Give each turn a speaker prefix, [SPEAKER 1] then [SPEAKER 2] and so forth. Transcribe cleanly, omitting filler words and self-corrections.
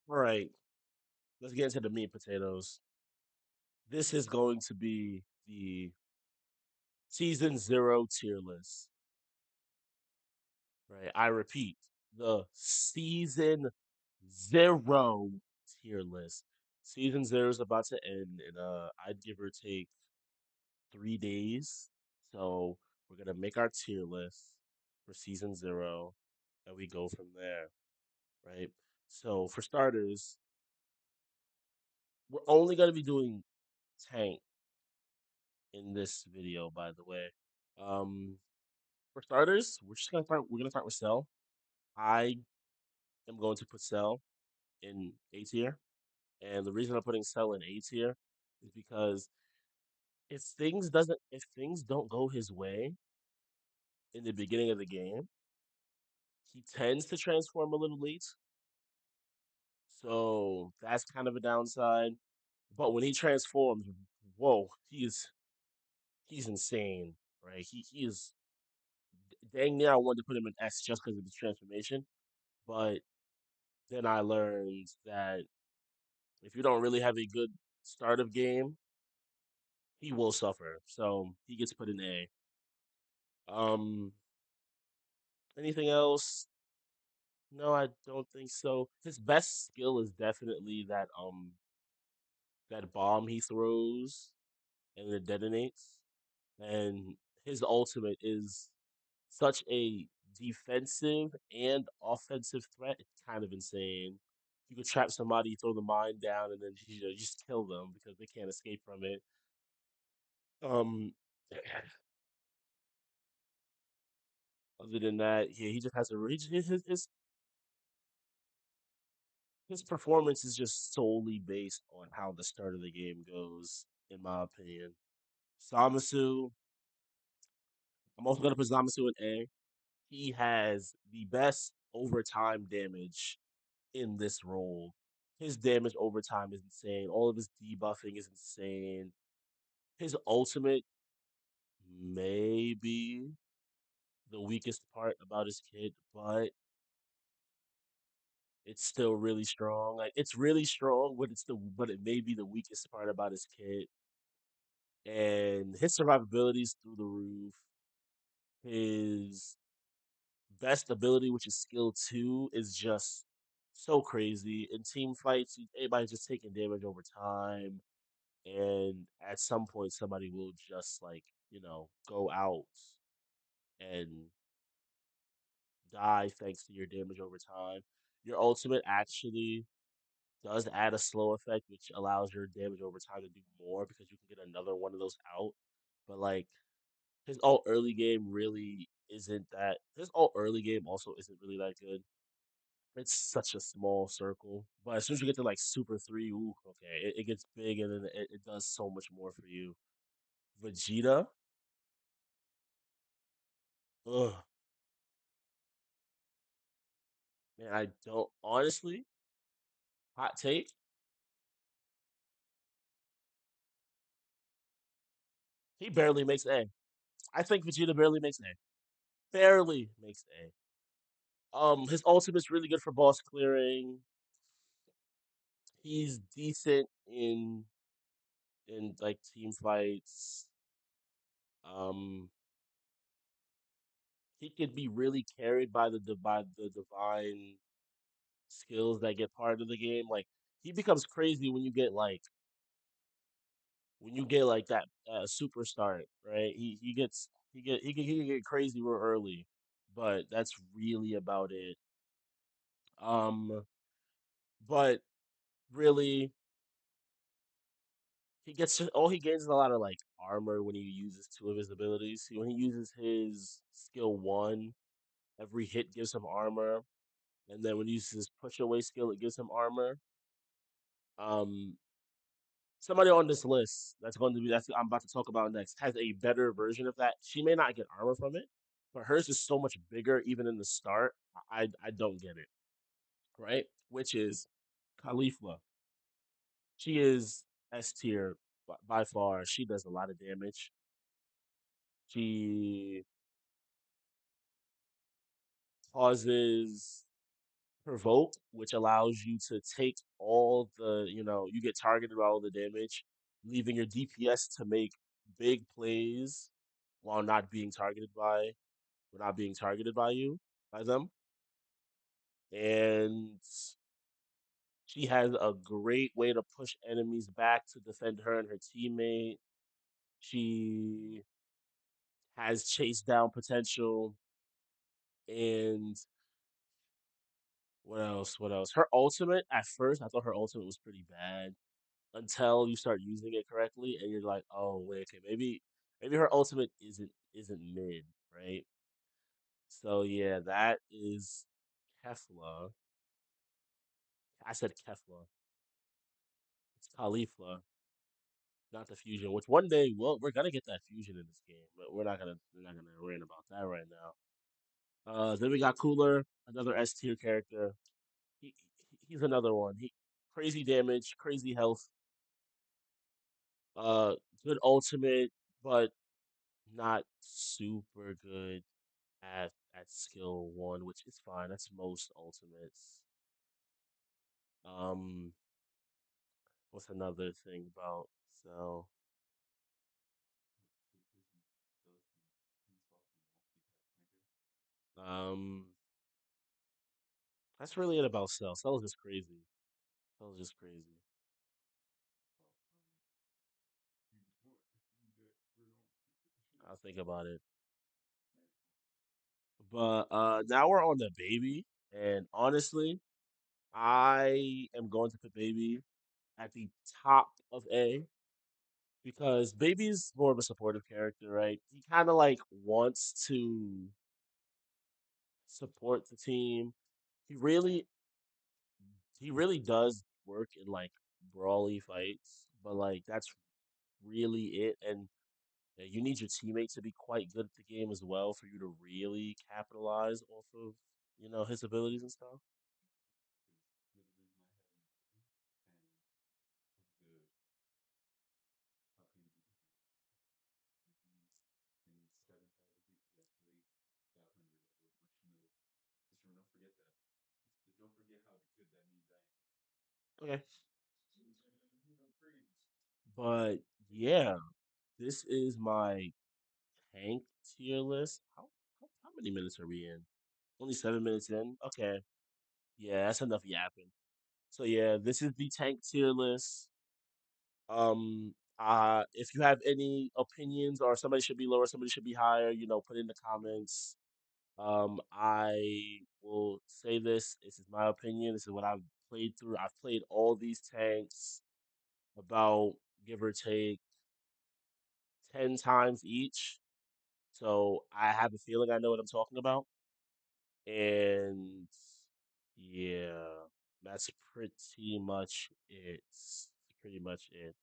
[SPEAKER 1] All right, let's get into the meat and potatoes. This is going to be the season zero tier list. Right. I repeat, the season zero tier list. Season zero is about to end in I'd give or take 3 days. So we're gonna make our tier list for season zero, and we go from there. Right. So for starters, we're only gonna be doing tank in this video, by the way. Um, for starters, we're gonna start with Cell. I am going to put Cell in A tier, and the reason I'm putting Cell in A tier is because if things don't go his way in the beginning of the game, he tends to transform a little late. So that's kind of a downside. But when he transforms, whoa, he's insane, right? He is dang near I wanted to put him in S just because of his transformation. But then I learned that if you don't really have a good start of game, he will suffer. So he gets put in A. Um, anything else? No, I don't think so. His best skill is definitely that bomb he throws and it detonates. And his ultimate is such a defensive and offensive threat. It's kind of insane. You could trap somebody, throw the mine down, and then just kill them because they can't escape from it. Um, other than that, yeah, he just has a his performance is just solely based on how the start of the game goes, in my opinion. Zamasu, I'm also gonna put Zamasu in A. He has the best overtime damage in this role. His damage over time is insane. All of his debuffing is insane. His ultimate may be the weakest part about his kit, but it's still really strong. Like it's really strong, but it may be the weakest part about his kit. And his survivability is through the roof. His best ability, which is skill two, is just so crazy. In team fights, everybody's just taking damage over time. And at some point somebody will just go out and die thanks to your damage over time. Your ultimate actually does add a slow effect, which allows your damage over time to do more because you can get another one of those out. But like his alt early game really isn't that. His alt early game also isn't really that good. It's such a small circle, but as soon as you get to like Super Three, ooh, okay, it gets big and then it does so much more for you. Vegeta, ugh, man, I don't honestly. Hot take. He barely makes A. I think Vegeta barely makes A. Barely makes A. His ultimate's really good for boss clearing. He's decent in like team fights. Um, he could be really carried by the divine skills that get part of the game. Like he becomes crazy when you get like that super start, right? He can get crazy real early, but that's really about it. Um, but really, he gains a lot of like armor when he uses two of his abilities. When he uses his skill one, every hit gives him armor, and then when he uses his push away skill, it gives him armor. Um, somebody on this list that's I'm about to talk about next has a better version of that. She may not get armor from it, but hers is so much bigger even in the start. I don't get it, right? Which is Khalifa. She is S tier by far. She does a lot of damage. She causes Provoke, which allows you to take all the, you get targeted by all the damage, leaving your DPS to make big plays while not being targeted by you, by them. And she has a great way to push enemies back to defend her and her teammate. She has chase down potential. And what else? What else? Her ultimate, at first, I thought her ultimate was pretty bad until you start using it correctly, and you're like, oh wait, okay, maybe her ultimate isn't mid, right? So yeah, that is Kefla. I said Kefla. It's Khalifa, not the fusion. Which one day, well, we're gonna get that fusion in this game, but we're not gonna rant about that right now. Then we got Cooler, another S tier character. He's another one. He crazy damage, crazy health, uh, good ultimate, but not super good at skill one, which is fine. That's most ultimates. Um, what's another thing about Cell? Um, that's really it about Cell. Cell is just crazy. Cell is just crazy. I'll think about it. But now we're on the baby, and honestly, I am going to put baby at the top of A because baby's more of a supportive character, right? He kind of like wants to support the team. He really he really does work in like brawly fights, but like that's really it. And you need your teammate to be quite good at the game as well for you to really capitalize off of his abilities and stuff. Okay, but yeah, this is my tank tier list. How many minutes are we in? Only 7 minutes in. Okay, yeah, that's enough yapping. So yeah, this is the tank tier list. If you have any opinions or somebody should be lower, somebody should be higher, put in the comments. I will say this. This is my opinion. This is what I've played through. I've played all these tanks about give or take 10 times each. So I have a feeling I know what I'm talking about. And yeah, that's pretty much it. Pretty much it.